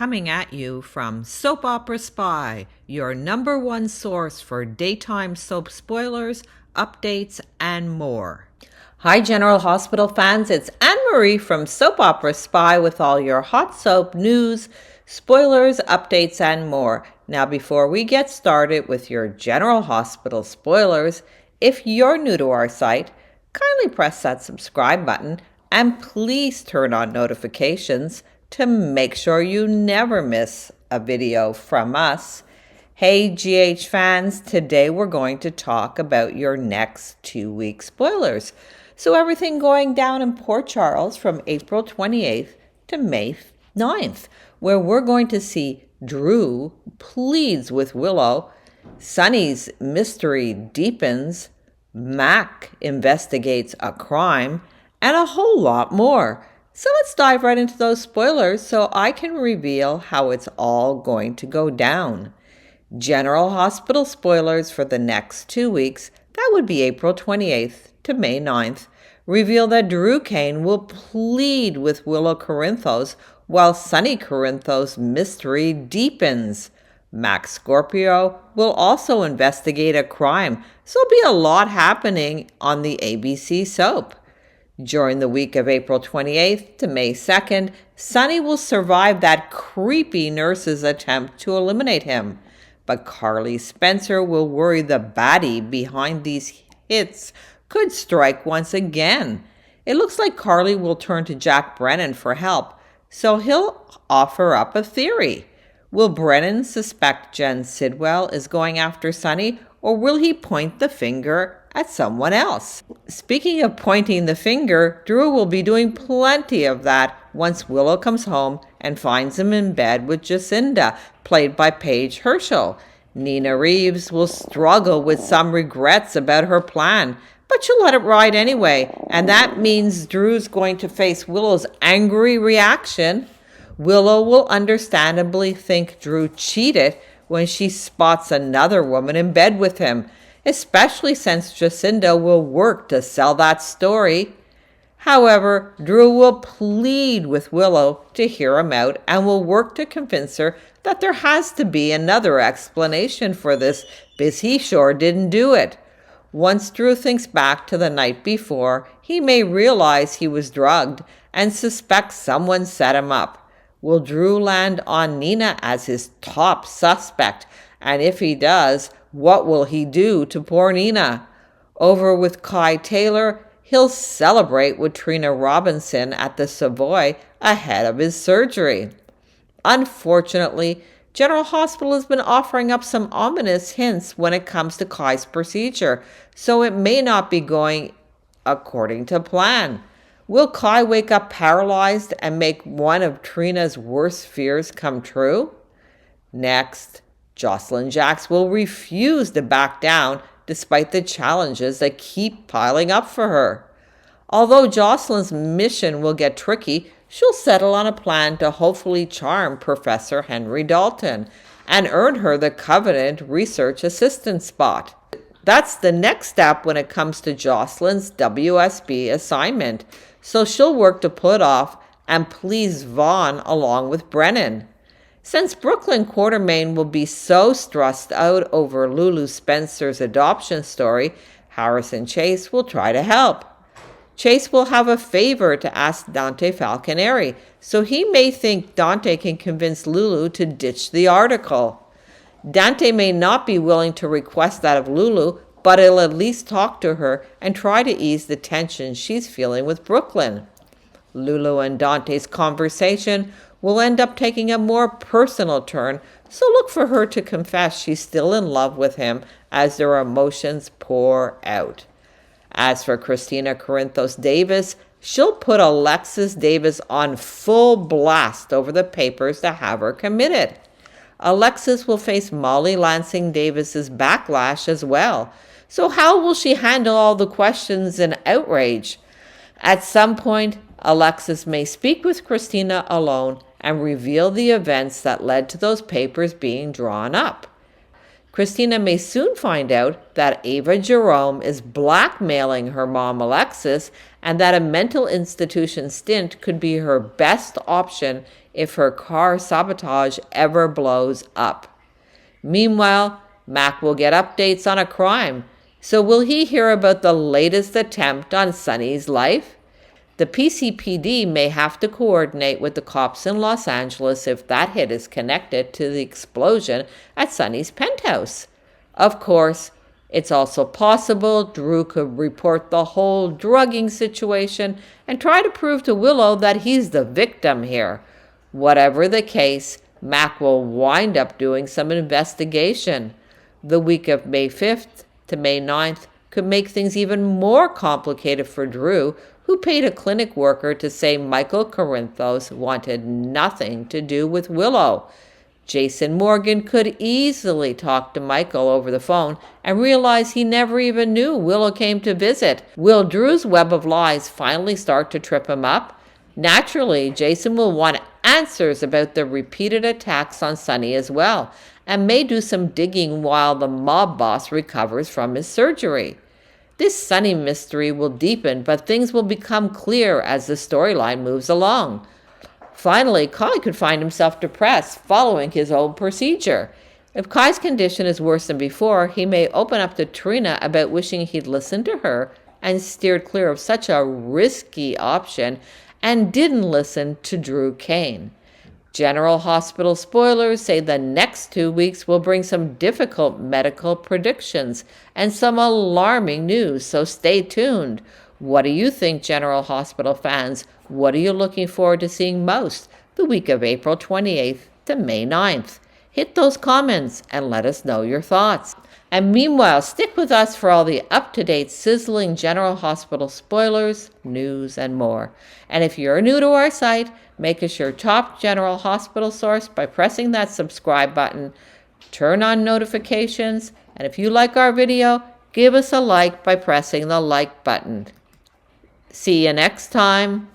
coming at you from Soap Opera Spy, your #1 source for daytime soap spoilers, updates, and more. Hi, General Hospital fans. It's Anne-Marie from Soap Opera Spy with all your hot soap news, spoilers, updates, and more. Now, before we get started with your General Hospital spoilers, if you're new to our site, kindly press that subscribe button and please turn on notifications to make sure you never miss a video from us. Hey GH fans, today we're going to talk about your next 2-week spoilers. So everything going down in Port Charles from April 28th to May 9th, where we're going to see Drew pleads with Willow, Sonny's mystery deepens, Mac investigates a crime, and a whole lot more. So let's dive right into those spoilers so I can reveal how it's all going to go down. General Hospital spoilers for the next 2 weeks, that would be April 28th to May 9th, reveal that Drew Cain will plead with Willow Corinthos while Sonny Corinthos' mystery deepens. Max Scorpio will also investigate a crime, so there'll be a lot happening on the ABC soap. During the week of April 28th to May 2nd, Sonny will survive that creepy nurse's attempt to eliminate him. But Carly Spencer will worry the baddie behind these hits could strike once again. It looks like Carly will turn to Jack Brennan for help, so he'll offer up a theory. Will Brennan suspect Jen Sidwell is going after Sonny, or will he point the finger at someone else? Speaking of pointing the finger, Drew will be doing plenty of that once Willow comes home and finds him in bed with Jacinda, played by Paige Herschel. Nina Reeves will struggle with some regrets about her plan, but she'll let it ride anyway, and that means Drew's going to face Willow's angry reaction. Willow will understandably think Drew cheated when she spots another woman in bed with him, especially since Jacinda will work to sell that story. However, Drew will plead with Willow to hear him out and will work to convince her that there has to be another explanation for this, because he sure didn't do it. Once Drew thinks back to the night before, he may realize he was drugged and suspect someone set him up. Will Drew land on Nina as his top suspect? And if he does, what will he do to poor Nina? Over with Kai Taylor, he'll celebrate with Trina Robinson at the Savoy ahead of his surgery. Unfortunately, General Hospital has been offering up some ominous hints when it comes to Kai's procedure, so it may not be going according to plan. Will Kai wake up paralyzed and make one of Trina's worst fears come true? Next, Jocelyn Jacks will refuse to back down despite the challenges that keep piling up for her. Although Jocelyn's mission will get tricky, she'll settle on a plan to hopefully charm Professor Henry Dalton and earn her the coveted research assistant spot. That's the next step when it comes to Jocelyn's WSB assignment, so she'll work to put off and please Vaughn along with Brennan. Since Brooklyn Quartermain will be so stressed out over Lulu Spencer's adoption story, Harrison Chase will try to help. Chase will have a favor to ask Dante Falconeri, so he may think Dante can convince Lulu to ditch the article. Dante may not be willing to request that of Lulu, but he'll at least talk to her and try to ease the tension she's feeling with Brooklyn. Lulu and Dante's conversation will end up taking a more personal turn, so look for her to confess she's still in love with him as their emotions pour out. As for Christina Corinthos Davis, she'll put Alexis Davis on full blast over the papers to have her committed. Alexis will face Molly Lansing Davis's backlash as well. So how will she handle all the questions and outrage? At some point, Alexis may speak with Christina alone and reveal the events that led to those papers being drawn up. Christina may soon find out that Ava Jerome is blackmailing her mom Alexis and that a mental institution stint could be her best option if her car sabotage ever blows up. Meanwhile, Mac will get updates on a crime. So will he hear about the latest attempt on Sonny's life? The PCPD may have to coordinate with the cops in Los Angeles if that hit is connected to the explosion at Sonny's penthouse. Of course, it's also possible Drew could report the whole drugging situation and try to prove to Willow that he's the victim here. Whatever the case, Mac will wind up doing some investigation. The week of May 5th to May 9th could make things even more complicated for Drew, who paid a clinic worker to say Michael Corinthos wanted nothing to do with Willow. Jason Morgan could easily talk to Michael over the phone and realize he never even knew Willow came to visit. Will Drew's web of lies finally start to trip him up? Naturally, Jason will want answers about the repeated attacks on Sonny as well, and may do some digging while the mob boss recovers from his surgery. This Sonny mystery will deepen, but things will become clear as the storyline moves along. Finally, Kai could find himself depressed following his old procedure. If Kai's condition is worse than before, he may open up to Trina about wishing he'd listened to her and steered clear of such a risky option and didn't listen to Drew Cain. General Hospital spoilers say the next 2 weeks will bring some difficult medical predictions and some alarming news, so stay tuned. What do you think, General Hospital fans? What are you looking forward to seeing most the week of April 28th to May 9th? Hit those comments and let us know your thoughts. And meanwhile, stick with us for all the up-to-date, sizzling General Hospital spoilers, news, and more. And if you're new to our site, make us your top General Hospital source by pressing that subscribe button. Turn on notifications, and if you like our video, give us a like by pressing the like button. See you next time.